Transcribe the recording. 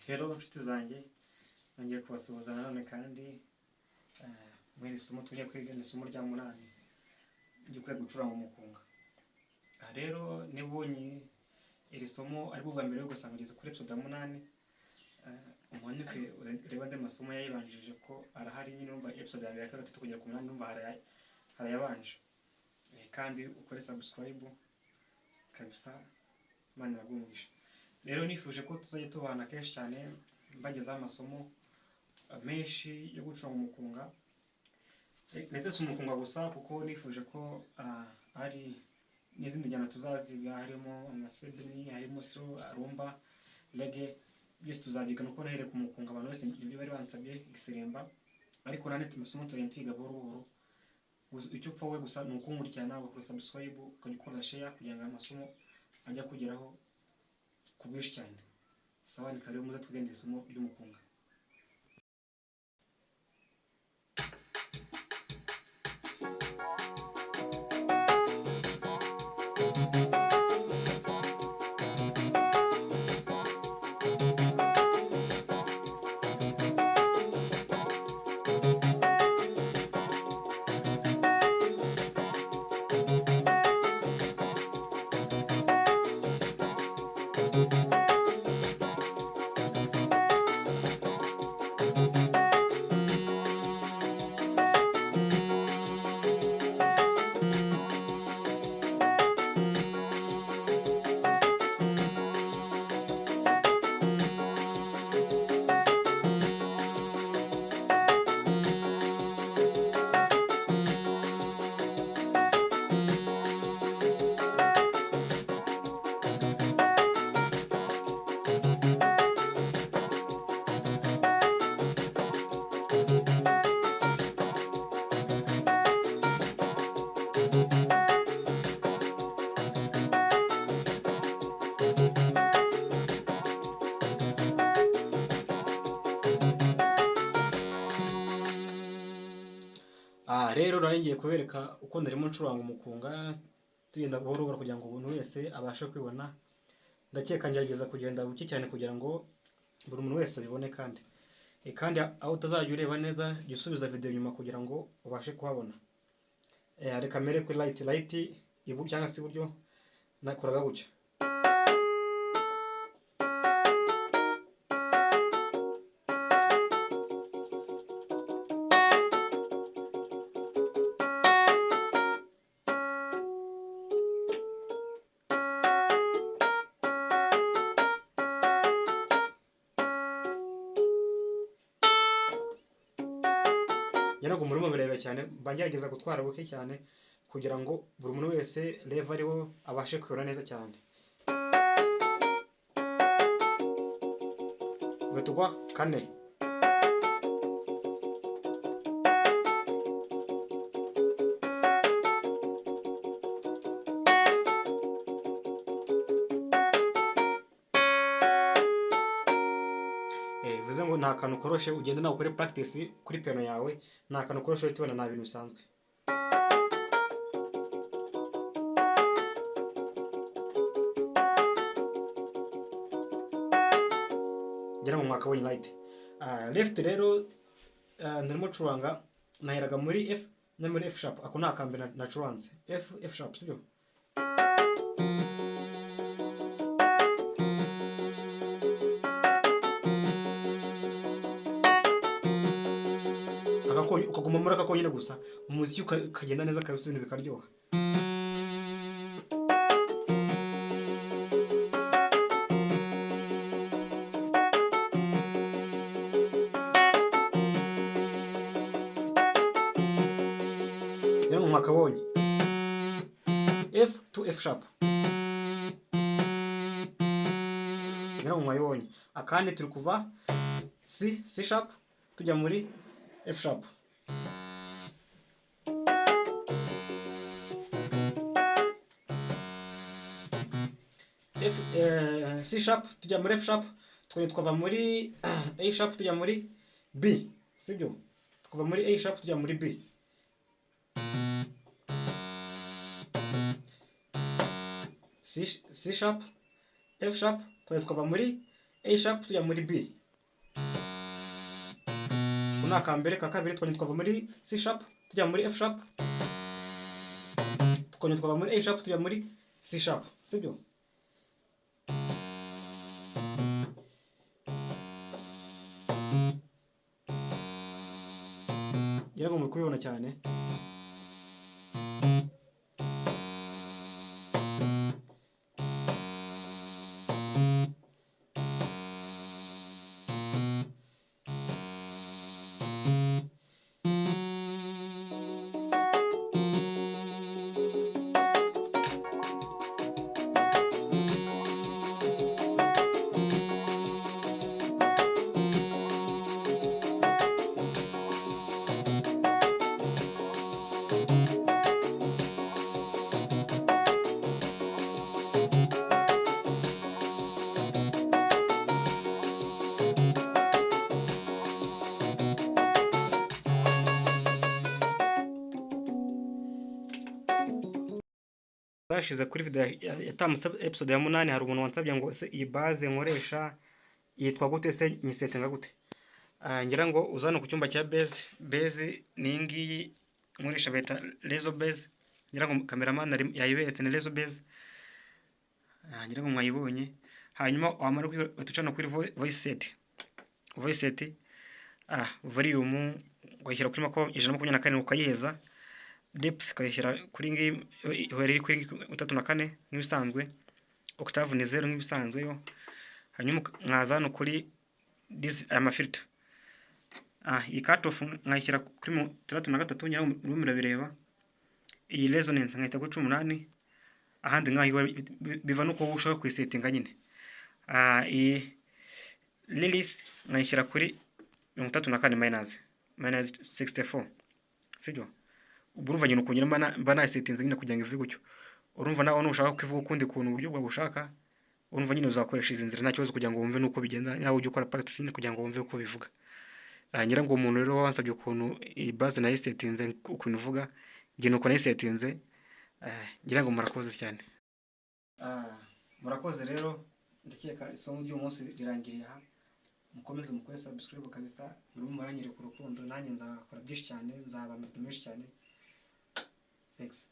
Hello inshuti zanjye, nongeye kubasuhuza nanone kandi muri iri somo tugiye kwiga ni isomo rya munani gikwiye gucuranga umukunga. Rero nibonye iri somo ari bwo bwa mbere yo gusangiriza kuri episode ya munani, umanike ureba andi masomo yayibanjije ko arahari nyine, urumva episode ya mbere ya gatatu kugera ku munani urumva harayabanje, kandi ukore subscribe kabisa, Imana iragumugisha. Rero nifuje ko tuzajya tubana kenshi cyane mbagezaho amasomo menshi yo gucuranga umukunga, ndetse si umukunga gusa kuko nifuje ko hari n'izindi njyana tuzaziga, harimo amasebeni, harimo slow, rumba, reggae, byose tuzabyiga nuko nahereye ku mukunga abantu bose ibyo bari bansabye igiseremba, ariko nane amasomo tugenda twiga buhoro buhoro. Icyo upfa wowe gusa ni ukunkurikirana, ugakora subscribe, ukagikora share kugira ngo amasomo ajya kugeraho ku bwinshi cyane. Sawa, ni karibu muze twigende isomo ry'umukunga. Rero ngiye kubereka uko ndarimo ncuranga umukunga, tugenda buhoro buhoro kugira ngo umuntu wese abashe kwibona. Ndakeka ngerageza kugenda buke cyane kugira ngo buri muntu wese abibone, kandi aho utazajya ureba neza jya usubiza video nyuma kugira ngo ubashe kuhabona. Reka mere kuri light ibu cyangwa se iburyo nakoraga gutya. Ntabwo murimo bireba cyane, bangerageza gutwara buke cyane kugira ngo buri muntu wese level ariho abashe kubona neza cyane. Betugwa kane. Bivuze ngo nta kantu koroshe, ugenda nawe ukore practice kuri piano yawe, nta kantu koroshe uhita ubona, nta bintu bisanzwe. Ngera mu mwaka w'in light. Left rero ndarimo curanga, naheraga muri F na muri F sharp. Ako nta kambe nacuranze F sharp, sibyo? Ukaguma muri aka konyine gusa, umuziki ukagenda neza kabisa, ibintu bikaryoha. Rero mu mwakabonye F to F sharp, rero mu mwayibonye akandi turi kuva C sharp tujya muri F sharp. C sharp tujya muri F sharp, twava muri A sharp tujya muri B, sibyo? Twava muri A sharp tujya muri B. C sharp, F sharp, twava muri A sharp tujya muri B. Kuna kambere ka kabiri twongera twava muri C sharp tujya muri F sharp. Twongera twava muri A sharp tujya muri C sharp, sibyo? Ngira ngo muri kubibona cyane. Zashize kuri video yatambutse episode ya 8 hari umuntu wansabye ngo se iyi base nkoresha yitwa gute se nyisetinga gute. Ngira ngo uzana ku cyumba cya base ni ngiyi nkoresha beta rezo base. Ngira ngo cameraman yayiberetse ni rezo base. Ngira ngo mwayibonye. Hanyuma wamara utucana kuri voice set volume ukayishyira kuri 124 ukayiheza. Depth kayishyira kuri ngi ihoreri kuri 34 nk'ibisanzwe. Octave ni 0 nk'ibisanzwe yo. Hanyuma mwaza no kuri this filter. Iyi cut off nkayishyira kuri 33 nyira murabireba. Iyi resonance nkayita kuri 18. Ahandi nkahiwe biva nuko ushaka kwisetinga nyine. Iyi release nkayishyira kuri 34 minus 64, sibyo? Urumva nyine ukongera mba nasetinze nyine kugira ngo ivuge gutyo. Urumva nawe nushaka kwivuga ukundi kuntu uburyo bwa bushaka, urumva nyine uzakoresha izi nzira nta kibazo kugira ngo wumve nuko bigenda, yawe ujye ukora practice nyine kugira ngo wumve uko bivuga. Ngira ngo umuntu rero wansabye ukuntu iyi base nayisetinze ukuntu uvuga, ngiye nuko nayisetinze. Ngira ngo murakoze cyane. Murakoze rero, ndakeka isomo ry'umunsi rirangiriye aha. Mukomeze mukore subscribe kabisa, muri maranyere ku rukundo, nanjye nzakora byinshi cyane, nzaba menshi cyane. Thanks.